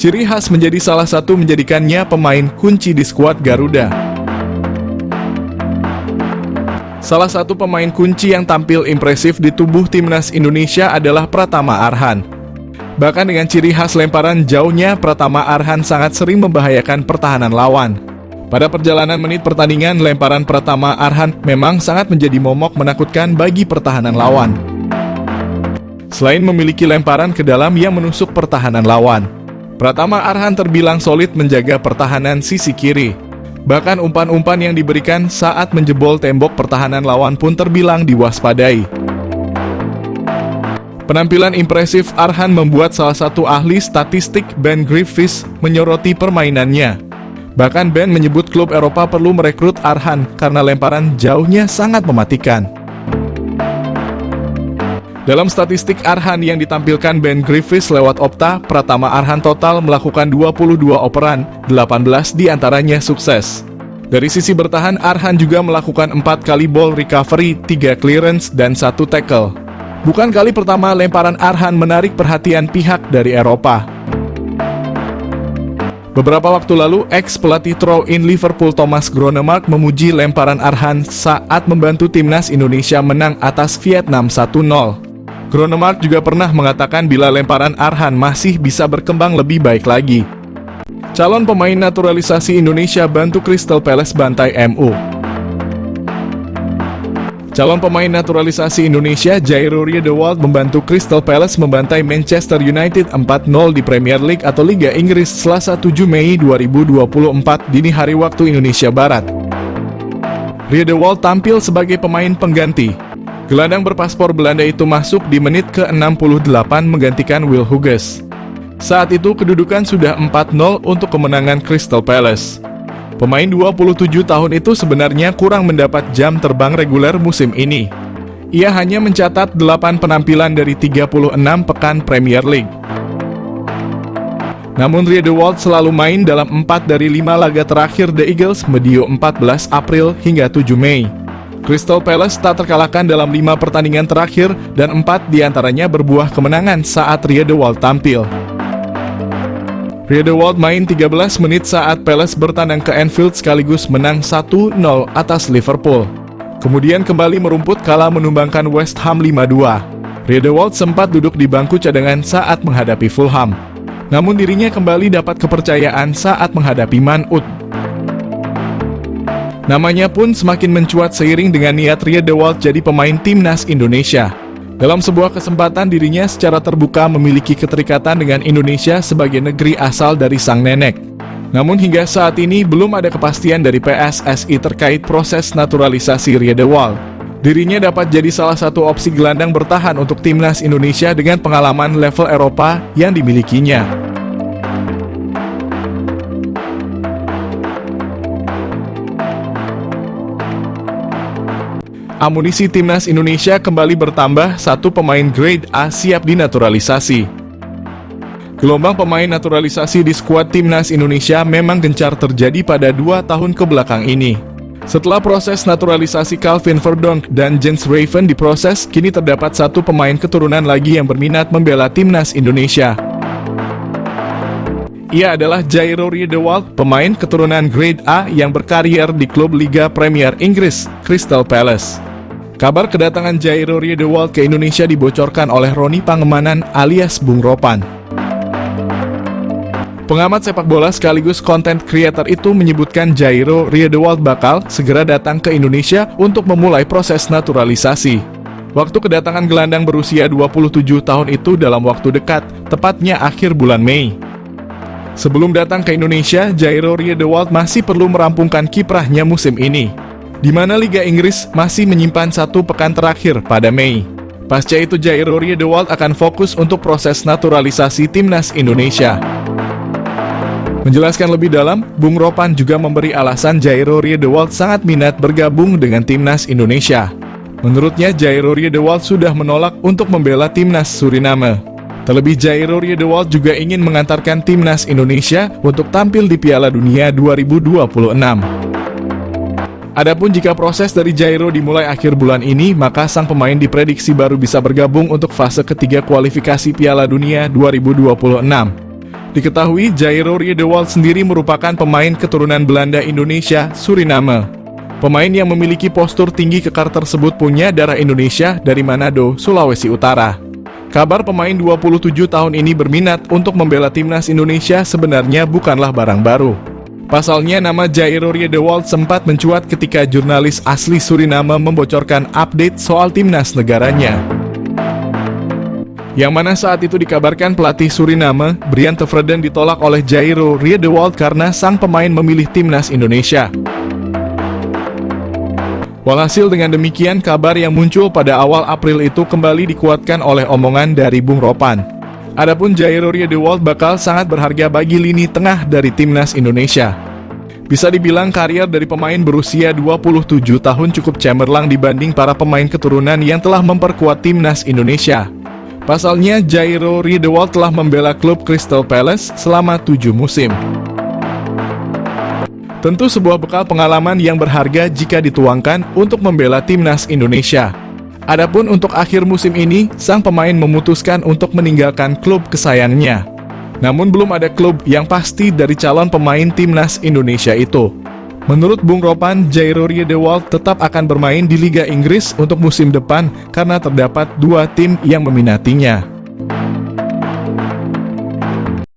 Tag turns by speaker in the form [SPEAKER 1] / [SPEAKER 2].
[SPEAKER 1] Ciri khas menjadi salah satu menjadikannya pemain kunci di skuad Garuda. Salah satu pemain kunci yang tampil impresif di tubuh timnas Indonesia adalah Pratama Arhan. Bahkan dengan ciri khas lemparan jauhnya, Pratama Arhan sangat sering membahayakan pertahanan lawan. Pada perjalanan menit pertandingan, lemparan Pratama Arhan memang sangat menjadi momok menakutkan bagi pertahanan lawan. Selain memiliki lemparan ke dalam yang menusuk pertahanan lawan, Pratama Arhan terbilang solid menjaga pertahanan sisi kiri. Bahkan umpan-umpan yang diberikan saat menjebol tembok pertahanan lawan pun terbilang diwaspadai. Penampilan impresif Arhan membuat salah satu ahli statistik Ben Griffiths menyoroti permainannya. Bahkan Ben menyebut klub Eropa perlu merekrut Arhan karena lemparan jauhnya sangat mematikan. Dalam statistik Arhan yang ditampilkan Ben Griffiths lewat Opta, Pratama Arhan total melakukan 22 operan, 18 diantaranya sukses. Dari sisi bertahan, Arhan juga melakukan 4 kali ball recovery, 3 clearance, dan 1 tackle. Bukan kali pertama lemparan Arhan menarik perhatian pihak dari Eropa. Beberapa waktu lalu, ex-pelatih throw-in Liverpool Thomas Gronemark memuji lemparan Arhan saat membantu timnas Indonesia menang atas Vietnam 1-0. Gronemark juga pernah mengatakan bila lemparan Arhan masih bisa berkembang lebih baik lagi. Calon pemain naturalisasi Indonesia bantu Crystal Palace bantai MU. Calon pemain naturalisasi Indonesia Jairo Riedewald membantu Crystal Palace membantai Manchester United 4-0 di Premier League atau Liga Inggris Selasa 7 Mei 2024 dini hari waktu Indonesia Barat. Riedewald tampil sebagai pemain pengganti. Gelandang berpaspor Belanda itu masuk di menit ke-68 menggantikan Will Hughes. Saat itu kedudukan sudah 4-0 untuk kemenangan Crystal Palace. Pemain 27 tahun itu sebenarnya kurang mendapat jam terbang reguler musim ini. Ia hanya mencatat 8 penampilan dari 36 pekan Premier League. Namun Riedewald selalu main dalam 4 dari 5 laga terakhir The Eagles medio 14 April hingga 7 Mei. Crystal Palace tak terkalahkan dalam 5 pertandingan terakhir dan 4 diantaranya berbuah kemenangan saat Riedewald tampil. Riedewald main 13 menit saat Palace bertandang ke Anfield sekaligus menang 1-0 atas Liverpool. Kemudian kembali merumput kala menumbangkan West Ham 5-2. Riedewald sempat duduk di bangku cadangan saat menghadapi Fulham. Namun dirinya kembali dapat kepercayaan saat menghadapi Man Utd. Namanya pun semakin mencuat seiring dengan niat Riedewald jadi pemain timnas Indonesia. Dalam sebuah kesempatan dirinya secara terbuka memiliki keterikatan dengan Indonesia sebagai negeri asal dari sang nenek. Namun hingga saat ini belum ada kepastian dari PSSI terkait proses naturalisasi Riedewald. Dirinya dapat jadi salah satu opsi gelandang bertahan untuk timnas Indonesia dengan pengalaman level Eropa yang dimilikinya. Amunisi timnas Indonesia kembali bertambah, 1 pemain grade A siap dinaturalisasi. Gelombang pemain naturalisasi di skuad timnas Indonesia memang gencar terjadi pada 2 tahun kebelakang ini. Setelah proses naturalisasi Calvin Verdonk dan Jens Raven diproses, kini terdapat 1 pemain keturunan lagi yang berminat membela timnas Indonesia. Ia adalah Jairo Riedewald, pemain keturunan grade A yang berkarier di klub Liga Premier Inggris, Crystal Palace. Kabar kedatangan Jairo Riedewald ke Indonesia dibocorkan oleh Roni Pangemanan alias Bung Ropan. Pengamat sepak bola sekaligus content creator itu menyebutkan Jairo Riedewald bakal segera datang ke Indonesia untuk memulai proses naturalisasi. Waktu kedatangan gelandang berusia 27 tahun itu dalam waktu dekat, tepatnya akhir bulan Mei. Sebelum datang ke Indonesia, Jairo Riedewald masih perlu merampungkan kiprahnya musim ini, di mana Liga Inggris masih menyimpan 1 pekan terakhir pada Mei. Pasca itu Jairo Riedewald akan fokus untuk proses naturalisasi timnas Indonesia. Menjelaskan lebih dalam, Bung Ropan juga memberi alasan Jairo Riedewald sangat minat bergabung dengan timnas Indonesia. Menurutnya Jairo Riedewald sudah menolak untuk membela timnas Suriname. Terlebih Jairo Riedewald juga ingin mengantarkan timnas Indonesia untuk tampil di Piala Dunia 2026. Adapun jika proses dari Jairo dimulai akhir bulan ini, maka sang pemain diprediksi baru bisa bergabung untuk fase ketiga kualifikasi Piala Dunia 2026. Diketahui Jairo Riedewald sendiri merupakan pemain keturunan Belanda Indonesia Suriname. Pemain yang memiliki postur tinggi kekar tersebut punya darah Indonesia dari Manado, Sulawesi Utara. Kabar pemain 27 tahun ini berminat untuk membela timnas Indonesia sebenarnya bukanlah barang baru. Pasalnya nama Jairo Riedewald sempat mencuat ketika jurnalis asli Suriname membocorkan update soal timnas negaranya. Yang mana saat itu dikabarkan pelatih Suriname, Brian Tevreden, ditolak oleh Jairo Riedewald karena sang pemain memilih timnas Indonesia. Walhasil dengan demikian, kabar yang muncul pada awal April itu kembali dikuatkan oleh omongan dari Bung Ropan. Adapun Jairo Riedewald bakal sangat berharga bagi lini tengah dari timnas Indonesia. Bisa dibilang karier dari pemain berusia 27 tahun cukup cemerlang dibanding para pemain keturunan yang telah memperkuat timnas Indonesia. Pasalnya, Jairo Riedewald telah membela klub Crystal Palace selama 7 musim. Tentu sebuah bekal pengalaman yang berharga jika dituangkan untuk membela timnas Indonesia. Adapun untuk akhir musim ini, sang pemain memutuskan untuk meninggalkan klub kesayangannya. Namun belum ada klub yang pasti dari calon pemain timnas Indonesia itu. Menurut Bung Ropan, Jairo Riedewald tetap akan bermain di Liga Inggris untuk musim depan karena terdapat 2 tim yang meminatinya.